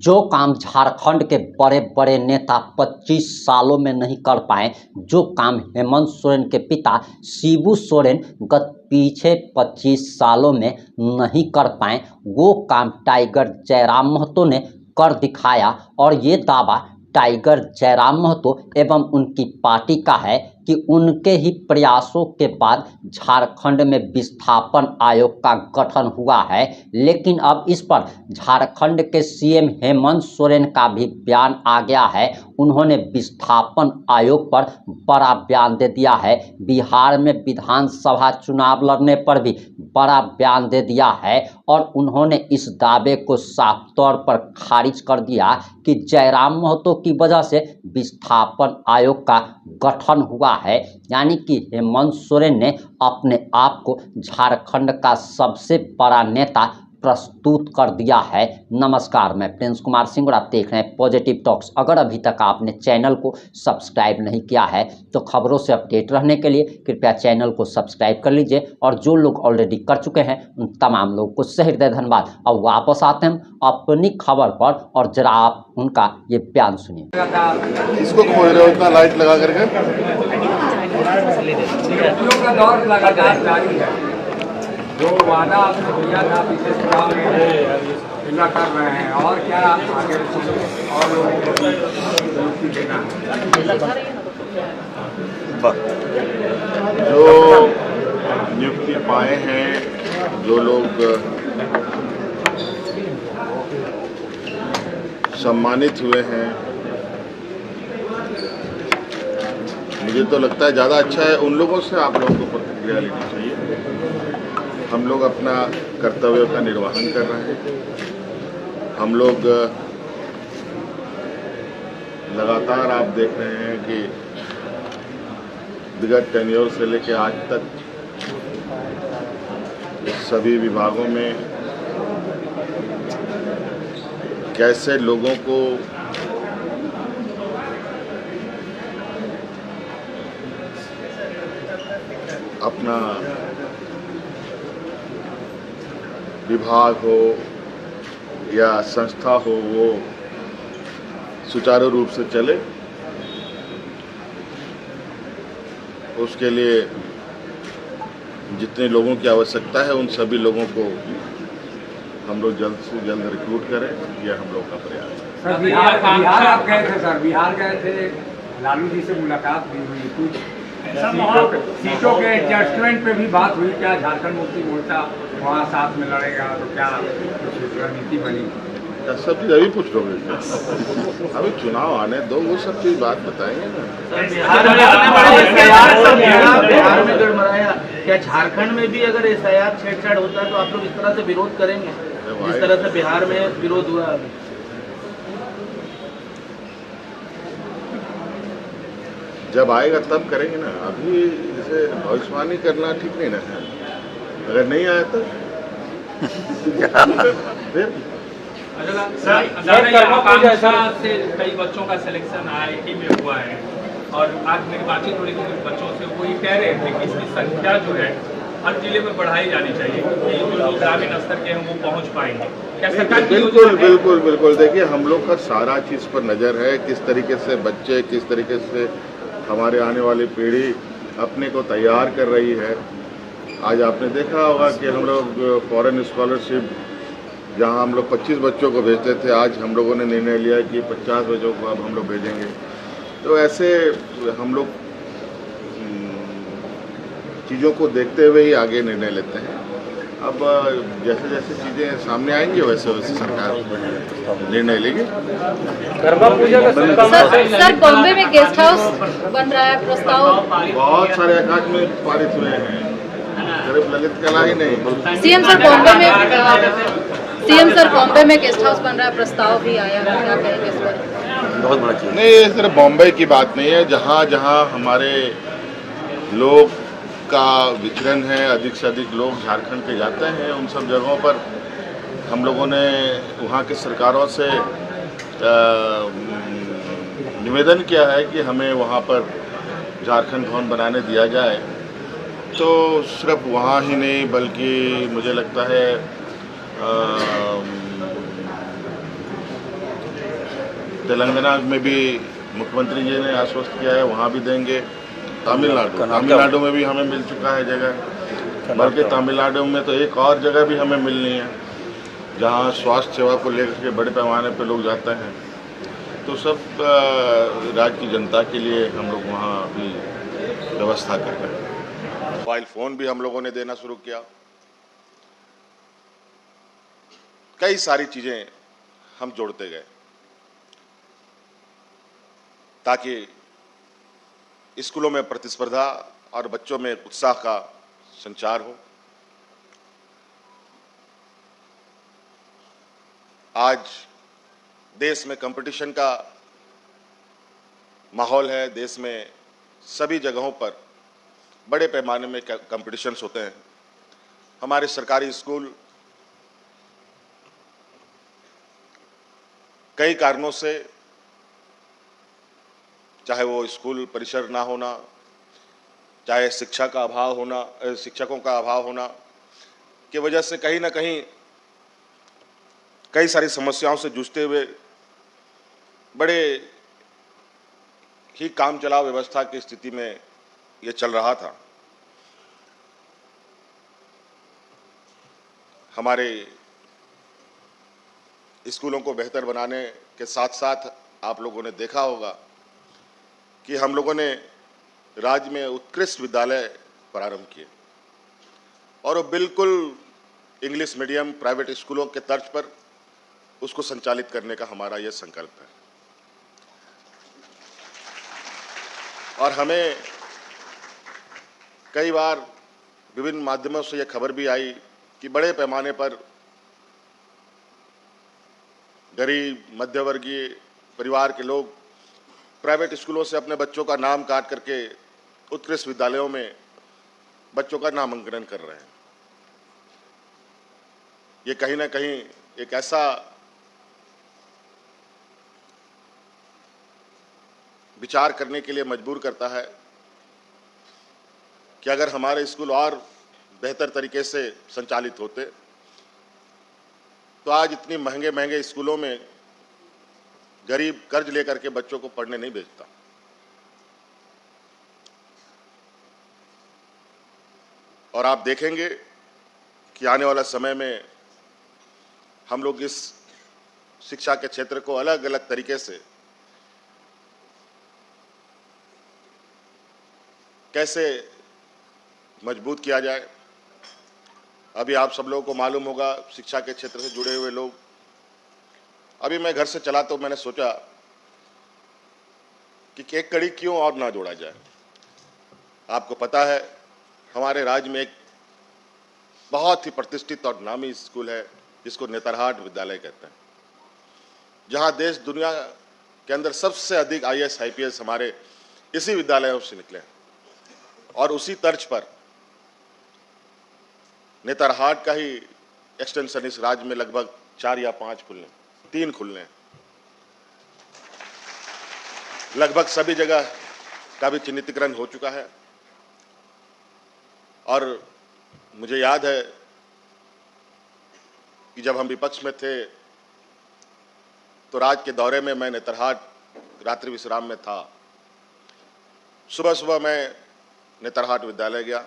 जो काम झारखंड के बड़े बड़े नेता 25 सालों में नहीं कर पाए, जो काम हेमंत सोरेन के पिता शिबू सोरेन गत पीछे 25 सालों में नहीं कर पाए, वो काम टाइगर जयराम महतो ने कर दिखाया। और ये दावा टाइगर जयराम महतो एवं उनकी पार्टी का है कि उनके ही प्रयासों के बाद झारखंड में विस्थापन आयोग का गठन हुआ है। लेकिन अब इस पर झारखंड के सीएम हेमंत सोरेन का भी बयान आ गया है। उन्होंने विस्थापन आयोग पर बड़ा बयान दे दिया है। बिहार में विधानसभा चुनाव लड़ने पर भी बड़ा बयान दे दिया है और उन्होंने इस दावे को साफ तौर पर खारिज कर दिया कि जयराम महतो की वजह से विस्थापन आयोग का गठन हुआ है। यानी कि हेमंत सोरेन ने अपने आप को झारखंड का सबसे बड़ा नेता प्रस्तुत कर दिया है। नमस्कार, मैं प्रिंस कुमार सिंह और आप देख रहे हैं पॉजिटिव टॉक्स। अगर अभी तक आपने चैनल को सब्सक्राइब नहीं किया है तो खबरों से अपडेट रहने के लिए कृपया चैनल को सब्सक्राइब कर लीजिए और जो लोग ऑलरेडी कर चुके हैं उन तमाम लोगों को सहृदय धन्यवाद। अब वापस आते हैं अपनी खबर पर और जरा आप उनका ये बयान सुनिए। इसको खोल रहे हो इतना लाइट लगा करके? जो वादा आपने किया था पिछले चुनाव में पूरा कर रहे हैं और क्या आगे और लोगों को नियुक्ति देना है? जो नियुक्ति पाए हैं, जो लोग सम्मानित हुए हैं, मुझे तो लगता है ज़्यादा अच्छा है उन लोगों से आप लोगों को प्रतिक्रिया लेनी चाहिए। हम लोग अपना कर्तव्य का निर्वहन कर रहे हैं। हम लोग लगातार आप देख रहे हैं कि विगत टेन्योर से लेकर आज तक सभी विभागों में कैसे लोगों को अपना विभाग हो या संस्था हो वो सुचारू रूप से चले, उसके लिए जितने लोगों की आवश्यकता है उन सभी लोगों को हम लोग जल्द से जल्द रिक्रूट करें, यह हम लोग का प्रयास है। सर बिहार आप गए थे, सर बिहार गए थे, लालू जी से मुलाकात भी हुई, कुछ सीटों के एडजस्टमेंट पे भी बात हुई, क्या झारखंड मुक्ति मोर्चा वहाँ साथ में लड़ेगा तो क्या रणनीति बनी? सब चीज अभी पूछ लोगे क्या? अभी चुनाव आने दो, वो सब चीज बात बताएंगे ना। बिहार में गड़बड़ाया, क्या झारखंड में भी अगर एसआईआर छेड़छाड़ होता है तो आप लोग इस तरह से विरोध करेंगे जिस तरह से बिहार में विरोध हुआ? जब आएगा तब करेंगे ना, अभी जैसे भविष्यवाणी करना ठीक नहीं ना है। अगर नहीं आया तो फिर आकांक्षा से कई बच्चों का सिलेक्शन आईआईटी में हुआ है और आज मेरी बातचीत हुई कुछ बच्चों से, वो ये कह रहे थे कि इसकी संख्या जो है हर जिले में बढ़ाई जानी चाहिए क्योंकि जो लोग ग्रामीण स्तर के हैं वो पहुंच पाएंगे। क्या सरकार बिल्कुल देखिए, हम लोग का सारा चीज पर नजर है, किस तरीके से बच्चे, किस तरीके से हमारे आने वाली पीढ़ी अपने को तैयार कर रही है। आज आपने देखा होगा कि हम लोग फॉरेन स्कॉलरशिप जहां हम लोग 25 बच्चों को भेजते थे, आज हम लोगों ने निर्णय लिया कि 50 बच्चों को अब हम लोग भेजेंगे। तो ऐसे हम लोग चीज़ों को देखते हुए ही आगे निर्णय लेते हैं। अब जैसे जैसे चीज़ें सामने आएंगी वैसे वैसे सरकार निर्णय लेगी। सर बॉम्बे में गेस्ट हाउस बन रहा है प्रस्ताव, बहुत सारे आकाश में पारित हुए हैं, सिर्फ ललित कला ही नहीं। सीएम सर बॉम्बे में गेस्ट हाउस बन रहा है, प्रस्ताव भी आया है, क्या कहेंगे इस पर? बहुत बड़ा चीज नहीं, ये सिर्फ बॉम्बे की बात नहीं है। जहाँ जहाँ हमारे लोग का विचरण है, अधिक से अधिक लोग झारखंड के जाते हैं, उन सब जगहों पर हम लोगों ने वहाँ की सरकारों से निवेदन किया है कि हमें वहाँ पर झारखंड भवन बनाने दिया जाए। तो सिर्फ वहाँ ही नहीं बल्कि मुझे लगता है तेलंगाना में भी मुख्यमंत्री जी ने आश्वस्त किया है, वहाँ भी देंगे। तमिलनाडु में भी हमें मिल चुका है जगह, बल्कि तमिलनाडु में तो एक और जगह भी हमें मिलनी है जहाँ स्वास्थ्य सेवा को लेकर के बड़े पैमाने पर लोग जाते हैं। तो सब राज्य की जनता के लिए हम लोग वहाँ भी व्यवस्था कर रहे हैं। मोबाइल फ़ोन भी हम लोगों ने देना शुरू किया। कई सारी चीज़ें हम जोड़ते गए ताकि स्कूलों में प्रतिस्पर्धा और बच्चों में उत्साह का संचार हो। आज देश में कंपटीशन का माहौल है। देश में सभी जगहों पर बड़े पैमाने में कंपटीशंस होते हैं। हमारे सरकारी स्कूल कई कारणों से, चाहे वो स्कूल परिसर ना होना, चाहे शिक्षा का अभाव होना, शिक्षकों का अभाव होना की वजह से कहीं ना कहीं कई सारी समस्याओं से जूझते हुए बड़े ही काम चलाओ व्यवस्था की स्थिति में ये चल रहा था। हमारे स्कूलों को बेहतर बनाने के साथ साथ आप लोगों ने देखा होगा कि हम लोगों ने राज्य में उत्कृष्ट विद्यालय प्रारंभ किए और वो बिल्कुल इंग्लिश मीडियम प्राइवेट स्कूलों के तर्ज पर उसको संचालित करने का हमारा ये संकल्प है। और हमें कई बार विभिन्न माध्यमों से ये खबर भी आई कि बड़े पैमाने पर गरीब मध्यवर्गीय परिवार के लोग प्राइवेट स्कूलों से अपने बच्चों का नाम काट करके उत्कृष्ट विद्यालयों में बच्चों का नामांकन कर रहे हैं। ये कहीं ना कहीं एक ऐसा विचार करने के लिए मजबूर करता है कि अगर हमारे स्कूल और बेहतर तरीके से संचालित होते तो आज इतनी महंगे महंगे स्कूलों में गरीब कर्ज लेकर के बच्चों को पढ़ने नहीं भेजता। और आप देखेंगे कि आने वाला समय में हम लोग इस शिक्षा के क्षेत्र को अलग अलग तरीके से कैसे मजबूत किया जाए। अभी आप सब लोगों को मालूम होगा, शिक्षा के क्षेत्र से जुड़े हुए लोग, अभी मैं घर से चला तो मैंने सोचा कि एक कड़ी क्यों और ना जोड़ा जाए। आपको पता है हमारे राज्य में एक बहुत ही प्रतिष्ठित और नामी स्कूल है जिसको नेतरहाट विद्यालय कहते हैं, जहां देश दुनिया के अंदर सबसे अधिक IAS IPS हमारे इसी विद्यालयों से निकले। और उसी तर्ज पर नेतरहाट का ही एक्सटेंशन इस राज्य में लगभग 4 या 5 खुलने, 3 खुलने, लगभग सभी जगह का भी चिन्हितीकरण हो चुका है। और मुझे याद है कि जब हम विपक्ष में थे तो राज के दौरे में मैं नेतरहाट रात्रि विश्राम में था। सुबह सुबह मैं नेतरहाट विद्यालय गया,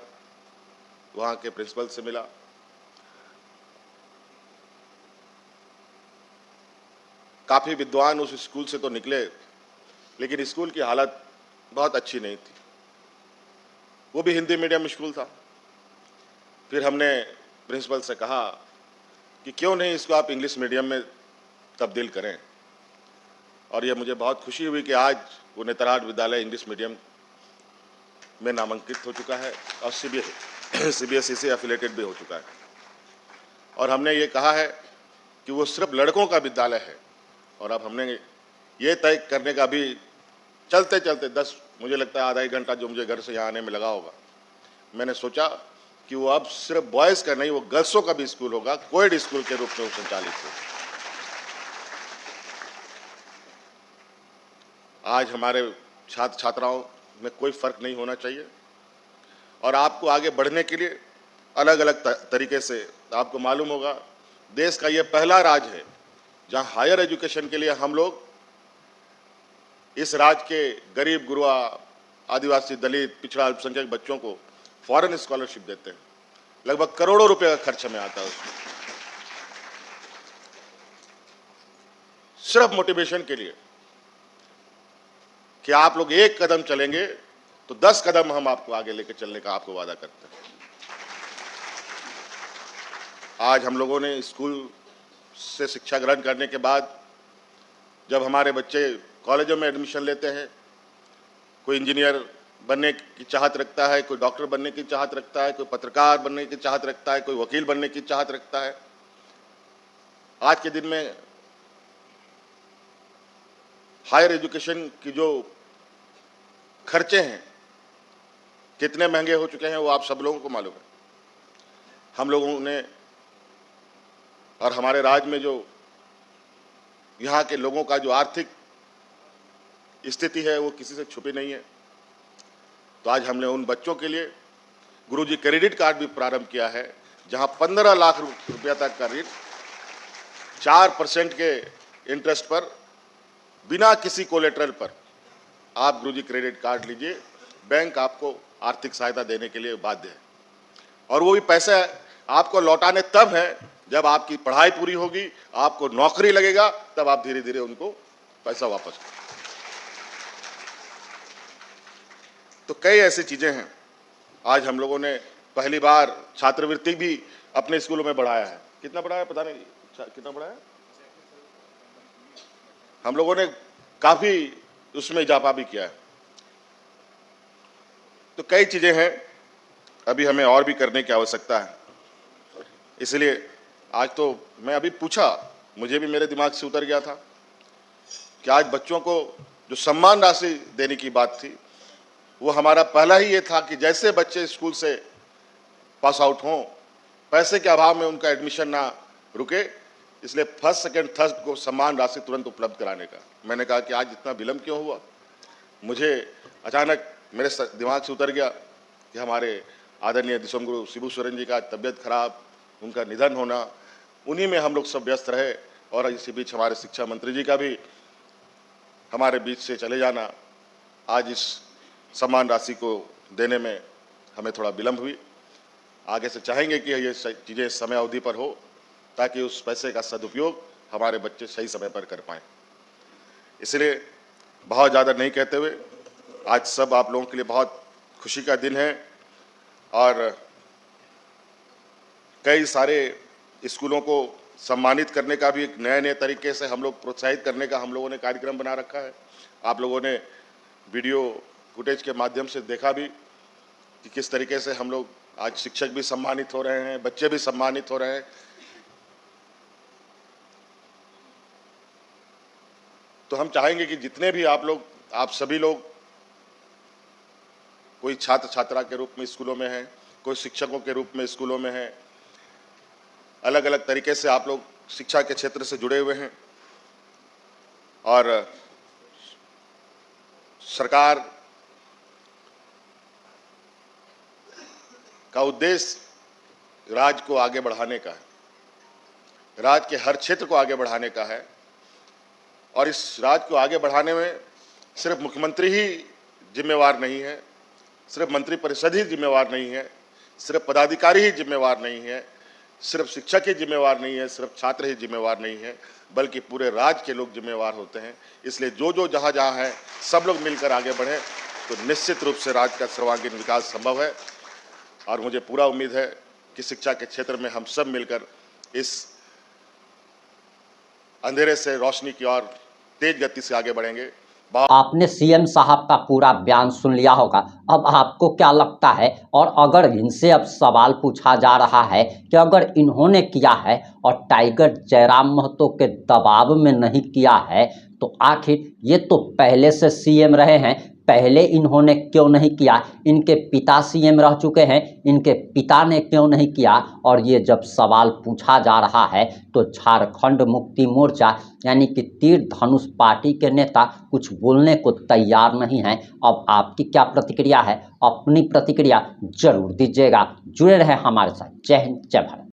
वहाँ के प्रिंसिपल से मिला। काफ़ी विद्वान उस स्कूल से तो निकले, लेकिन स्कूल की हालत बहुत अच्छी नहीं थी। वो भी हिंदी मीडियम स्कूल था। फिर हमने प्रिंसिपल से कहा कि क्यों नहीं इसको आप इंग्लिश मीडियम में तब्दील करें। और ये मुझे बहुत खुशी हुई कि आज वो नेतरहाट विद्यालय इंग्लिश मीडियम में नामांकित हो चुका है और CBSE से एफिलेटेड भी हो चुका है। और हमने ये कहा है कि वो सिर्फ लड़कों का विद्यालय है। और अब हमने ये तय करने का भी चलते चलते मुझे लगता है आधा एक घंटा जो मुझे घर से यहाँ आने में लगा होगा, मैंने सोचा कि वो अब सिर्फ बॉयज़ का नहीं, वो गर्ल्सों का भी स्कूल होगा, कोएड स्कूल के रूप में वो संचालित हो। आज हमारे छात्र छात्राओं में कोई फर्क नहीं होना चाहिए। और आपको आगे बढ़ने के लिए अलग अलग तरीके से, आपको मालूम होगा देश का ये पहला राज्य है जहां हायर एजुकेशन के लिए हम लोग इस राज्य के गरीब गुरबा आदिवासी दलित पिछड़ा अल्पसंख्यक बच्चों को फॉरेन स्कॉलरशिप देते हैं। लगभग करोड़ों रुपए का खर्च हमें आता है उसमें, सिर्फ मोटिवेशन के लिए कि आप लोग एक कदम चलेंगे तो 10 कदम हम आपको आगे लेकर चलने का आपको वादा करते हैं। आज हम लोगों ने स्कूल से शिक्षा ग्रहण करने के बाद जब हमारे बच्चे कॉलेजों में एडमिशन लेते हैं, कोई इंजीनियर बनने की चाहत रखता है, कोई डॉक्टर बनने की चाहत रखता है, कोई पत्रकार बनने की चाहत रखता है, कोई वकील बनने की चाहत रखता है। आज के दिन में हायर एजुकेशन की जो खर्चे हैं कितने महंगे हो चुके हैं वो आप सब लोगों को मालूम है। हम लोगों ने और हमारे राज्य में जो यहाँ के लोगों का जो आर्थिक स्थिति है वो किसी से छुपी नहीं है। तो आज हमने उन बच्चों के लिए गुरुजी क्रेडिट कार्ड भी प्रारंभ किया है, जहाँ 15 लाख रुपया तक का ऋण 4% के इंटरेस्ट पर बिना किसी कोलेटरल पर आप गुरुजी क्रेडिट कार्ड लीजिए, बैंक आपको आर्थिक सहायता देने के लिए बाध्य है। और वो भी पैसा आपको लौटाने तब है जब आपकी पढ़ाई पूरी होगी, आपको नौकरी लगेगा, तब आप धीरे धीरे उनको पैसा वापस। तो कई ऐसी चीजें हैं। आज हम लोगों ने पहली बार छात्रवृत्ति भी अपने स्कूलों में बढ़ाया है। कितना बढ़ाया पता नहीं, कितना बढ़ाया? हम लोगों ने काफी उसमें इजाफा भी किया है। तो कई चीजें हैं, अभी हमें और भी करने की आवश्यकता है। इसलिए आज तो मैं अभी पूछा, मुझे भी मेरे दिमाग से उतर गया था कि आज बच्चों को जो सम्मान राशि देने की बात थी वो हमारा पहला ही ये था कि जैसे बच्चे स्कूल से पास आउट हों, पैसे के अभाव में उनका एडमिशन ना रुके, इसलिए फर्स्ट सेकंड थर्ड को सम्मान राशि तुरंत उपलब्ध कराने का। मैंने कहा कि आज इतना विलंब क्यों हुआ। मुझे अचानक मेरे दिमाग से उतर गया कि हमारे आदरणीय दिसोम गुरु शिबू सोरेन जी का तबीयत खराब, उनका निधन होना, उन्हीं में हम लोग सब व्यस्त रहे और इसी बीच हमारे शिक्षा मंत्री जी का भी हमारे बीच से चले जाना, आज इस सम्मान राशि को देने में हमें थोड़ा विलंब हुई। आगे से चाहेंगे कि ये चीज़ें समय अवधि पर हो ताकि उस पैसे का सदुपयोग हमारे बच्चे सही समय पर कर पाएँ। इसलिए बहुत ज़्यादा नहीं कहते हुए आज सब आप लोगों के लिए बहुत खुशी का दिन है और कई सारे स्कूलों को सम्मानित करने का भी एक नए तरीके से हम लोग प्रोत्साहित करने का हम लोगों ने कार्यक्रम बना रखा है। आप लोगों ने वीडियो फुटेज के माध्यम से देखा भी कि किस तरीके से हम लोग आज शिक्षक भी सम्मानित हो रहे हैं, बच्चे भी सम्मानित हो रहे हैं। तो हम चाहेंगे कि जितने भी आप सभी लोग कोई छात्र छात्रा के रूप में स्कूलों में हैं, कोई शिक्षकों के रूप में स्कूलों में हैं, अलग अलग तरीके से आप लोग शिक्षा के क्षेत्र से जुड़े हुए हैं और सरकार का उद्देश्य राज्य को आगे बढ़ाने का है, राज्य के हर क्षेत्र को आगे बढ़ाने का है। और इस राज्य को आगे बढ़ाने में सिर्फ मुख्यमंत्री ही जिम्मेवार नहीं है, सिर्फ मंत्रिपरिषद ही जिम्मेवार नहीं है, सिर्फ पदाधिकारी ही जिम्मेवार नहीं है, सिर्फ शिक्षक ही जिम्मेवार नहीं है, सिर्फ छात्र ही जिम्मेवार नहीं है, बल्कि पूरे राज्य के लोग जिम्मेवार होते हैं। इसलिए जो जहाँ जहाँ है सब लोग मिलकर आगे बढ़ें तो निश्चित रूप से राज्य का सर्वांगीण विकास संभव है। और मुझे पूरा उम्मीद है कि शिक्षा के क्षेत्र में हम सब मिलकर इस अंधेरे से रोशनी की ओर तेज गति से आगे बढ़ेंगे। आपने सीएम साहब का पूरा बयान सुन लिया होगा। अब आपको क्या लगता है, और अगर इनसे अब सवाल पूछा जा रहा है कि अगर इन्होंने किया है और टाइगर जयराम महतो के दबाव में नहीं किया है, तो आखिर ये तो पहले से सीएम रहे हैं, पहले इन्होंने क्यों नहीं किया? इनके पिता सीएम रह चुके हैं, इनके पिता ने क्यों नहीं किया? और ये जब सवाल पूछा जा रहा है तो झारखंड मुक्ति मोर्चा यानी कि तीर धनुष पार्टी के नेता कुछ बोलने को तैयार नहीं हैं। अब आपकी क्या प्रतिक्रिया है? अपनी प्रतिक्रिया जरूर दीजिएगा। जुड़े रहे हमारे साथ। जय हिंद, जय भारत।